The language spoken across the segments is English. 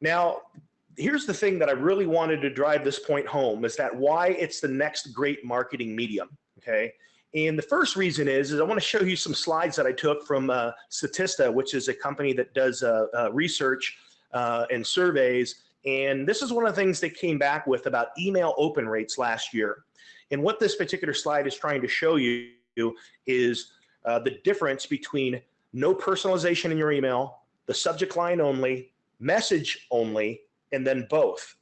Now, here's the thing that I really wanted to drive this point home is that why it's the next great marketing medium, okay? And the first reason is I want to show you some slides that I took from Statista, which is a company that does research and surveys. And this is one of the things they came back with about email open rates last year. And what this particular slide is trying to show you is the difference between no personalization in your email, the subject line only, message only, and then both.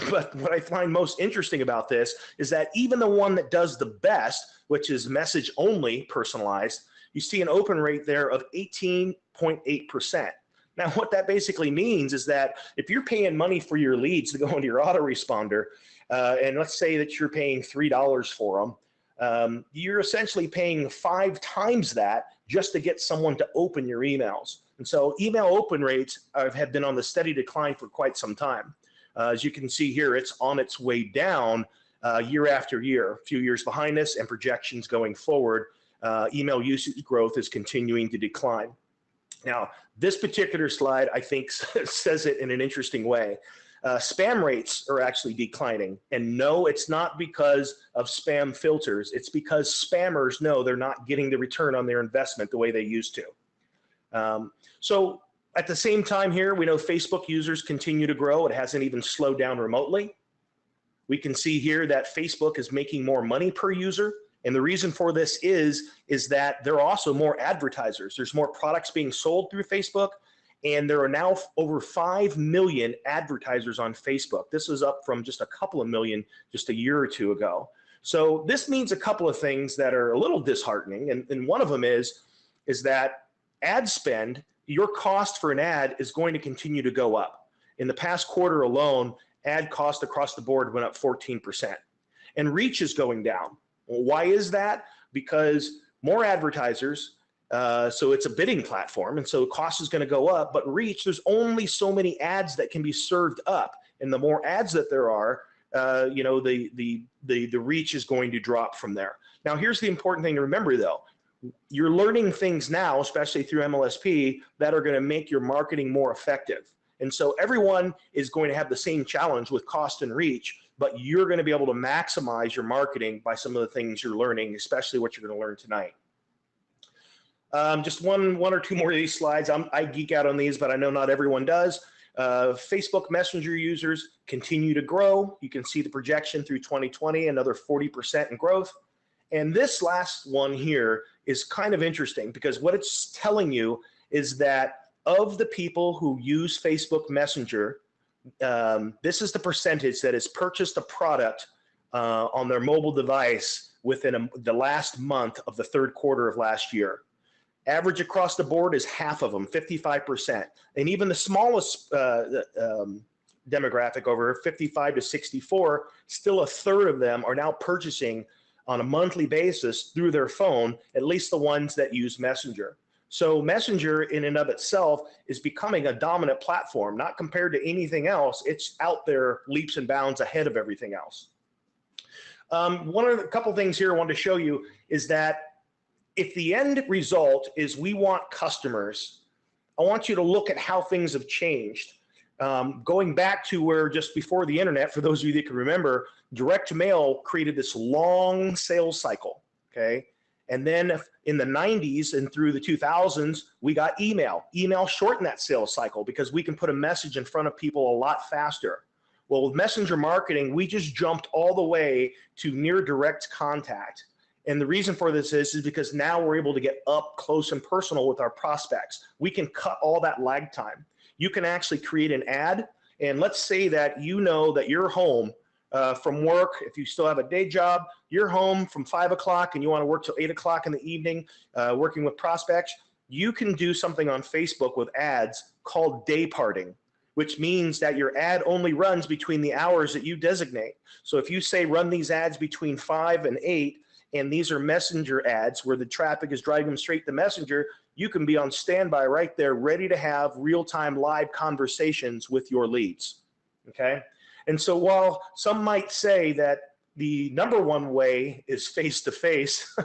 But what I find most interesting about this is that even the one that does the best, which is message only personalized, you see an open rate there of 18.8%. Now, what that basically means is that if you're paying money for your leads to go into your autoresponder, and let's say that you're paying $3 for them, you're essentially paying 5 times that just to get someone to open your emails. And so email open rates have been on the steady decline for quite some time. As you can see here, it's on its way down year after year, a few years behind us, and projections going forward, email usage growth is continuing to decline. Now, this particular slide, I think, says it in an interesting way. Spam rates are actually declining. And no, it's not because of spam filters. It's because spammers know they're not getting the return on their investment the way they used to. So at the same time here, we know Facebook users continue to grow. It hasn't even slowed down remotely. We can see here that Facebook is making more money per user. And the reason for this is that there are also more advertisers. There's more products being sold through Facebook. And there are now over 5 million advertisers on Facebook. This is up from just a couple of million just a year or two ago. So this means a couple of things that are a little disheartening. And one of them is that ad spend, your cost for an ad is going to continue to go up. In the past quarter alone, ad cost across the board went up 14%. And reach is going down. Well, why is that? Because more advertisers, so it's a bidding platform, and so cost is going to go up, but reach, there's only so many ads that can be served up. And the more ads that there are, you know, the reach is going to drop from there. Now, here's the important thing to remember, though. You're learning things now, especially through MLSP, that are going to make your marketing more effective. And so everyone is going to have the same challenge with cost and reach, but you're going to be able to maximize your marketing by some of the things you're learning, especially what you're going to learn tonight. Just one or two more of these slides. I geek out on these, but I know not everyone does. Facebook Messenger users continue to grow. You can see the projection through 2020, another 40% in growth. And this last one here is kind of interesting because what it's telling you is that of the people who use Facebook Messenger, this is the percentage that has purchased a product on their mobile device within the last month of the third quarter of last year. Average across the board is half of them, 55%. And even the smallest demographic, over 55 to 64, still a third of them are now purchasing on a monthly basis through their phone, at least the ones that use Messenger. So Messenger in and of itself is becoming a dominant platform, not compared to anything else. It's out there leaps and bounds ahead of everything else. A couple things here I wanted to show you is that if the end result is we want customers, I want you to look at how things have changed. Going back to where just before the internet, for those of you that can remember, direct mail created this long sales cycle, okay? And then in the 90s and through the 2000s, we got email. Email shortened that sales cycle because we can put a message in front of people a lot faster. Well, with messenger marketing, we just jumped all the way to near direct contact. And the reason for this is because now we're able to get up close and personal with our prospects. We can cut all that lag time. You can actually create an ad, and let's say that you know that you're home from work. If you still have a day job, you're home from 5 o'clock and you want to work till 8 o'clock in the evening working with prospects. You can do something on Facebook with ads called day parting, which means that your ad only runs between the hours that you designate. So if you say run these ads between 5 and 8, and these are messenger ads where the traffic is driving straight to Messenger, you can be on standby right there, ready to have real-time live conversations with your leads, okay? And so while some might say that the number one way is face-to-face.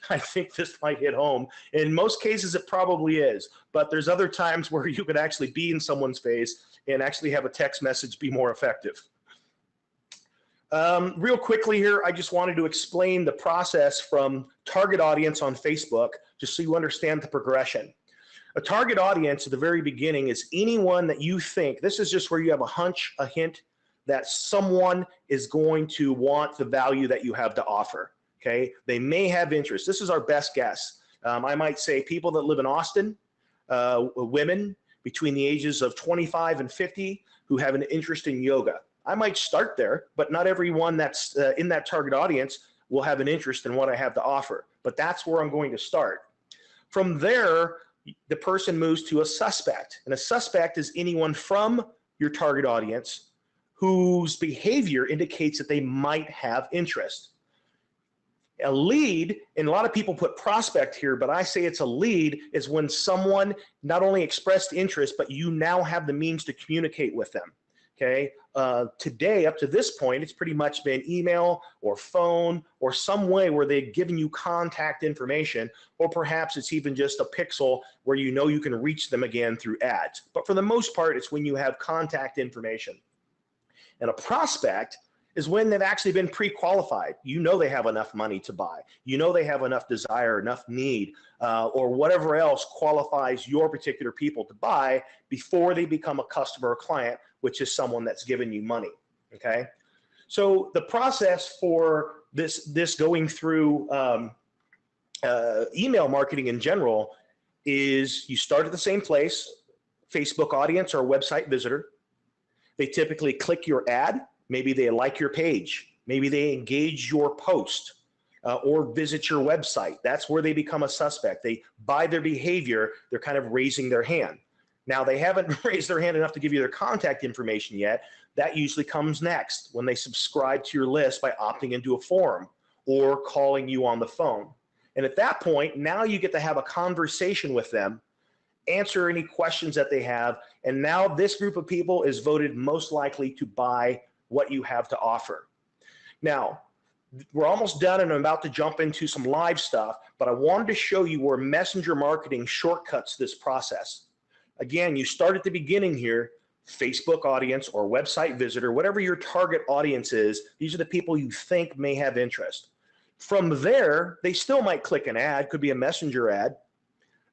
I think this might hit home. In most cases, it probably is, but there's other times where you could actually be in someone's face and actually have a text message be more effective. Real quickly here, I just wanted to explain the process from target audience on Facebook, just so you understand the progression. A target audience at the very beginning is anyone that you think, this is just where you have a hunch, a hint, that someone is going to want the value that you have to offer, okay? They may have interest. This is our best guess. I might say people that live in Austin, women between the ages of 25 and 50 who have an interest in yoga. I might start there, but not everyone that's in that target audience will have an interest in what I have to offer. But that's where I'm going to start. From there, the person moves to a suspect. And a suspect is anyone from your target audience whose behavior indicates that they might have interest. A lead, and a lot of people put prospect here, but I say it's a lead, is when someone not only expressed interest, but you now have the means to communicate with them. Okay, today up to this point, it's pretty much been email or phone or some way where they've given you contact information, or perhaps it's even just a pixel where you know you can reach them again through ads. But for the most part, it's when you have contact information. And a prospect is when they've actually been pre-qualified. You know they have enough money to buy. You know they have enough desire, enough need, or whatever else qualifies your particular people to buy before they become a customer or client, which is someone that's given you money, okay? So the process for this going through email marketing in general is you start at the same place, Facebook audience or website visitor. They typically click your ad. Maybe they like your page. Maybe they engage your post or visit your website. That's where they become a suspect. By their behavior, they're kind of raising their hand. Now, they haven't raised their hand enough to give you their contact information yet. That usually comes next when they subscribe to your list by opting into a forum or calling you on the phone. And at that point, now you get to have a conversation with them, answer any questions that they have, and now this group of people is voted most likely to buy what you have to offer. Now, we're almost done and I'm about to jump into some live stuff, but I wanted to show you where messenger marketing shortcuts this process. Again, you start at the beginning here, Facebook audience or website visitor, whatever your target audience is, these are the people you think may have interest. From there, they still might click an ad, could be a messenger ad.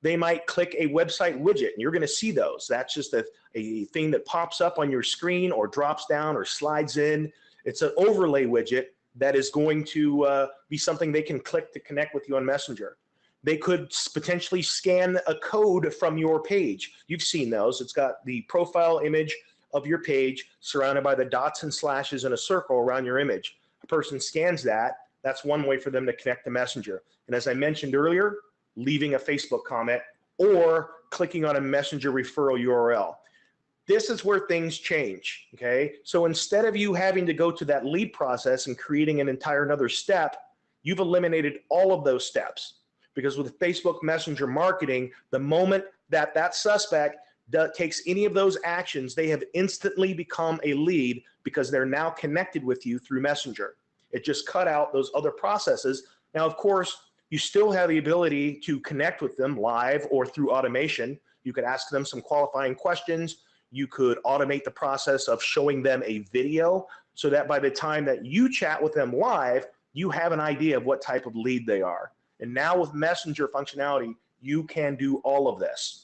They might click a website widget, and you're going to see those. That's just a thing that pops up on your screen or drops down or slides in. It's an overlay widget that is going to be something they can click to connect with you on Messenger. They could potentially scan a code from your page. You've seen those. It's got the profile image of your page surrounded by the dots and slashes in a circle around your image. A person scans that. That's one way for them to connect to Messenger. And as I mentioned earlier, leaving a Facebook comment or clicking on a Messenger referral URL. This is where things change, okay? So instead of you having to go to that lead process and creating an entire another step, you've eliminated all of those steps. Because with Facebook Messenger marketing, the moment that that suspect takes any of those actions, they have instantly become a lead because they're now connected with you through Messenger. It just cut out those other processes. Now, of course, you still have the ability to connect with them live or through automation. You could ask them some qualifying questions. You could automate the process of showing them a video so that by the time that you chat with them live, you have an idea of what type of lead they are. And now with Messenger functionality, you can do all of this.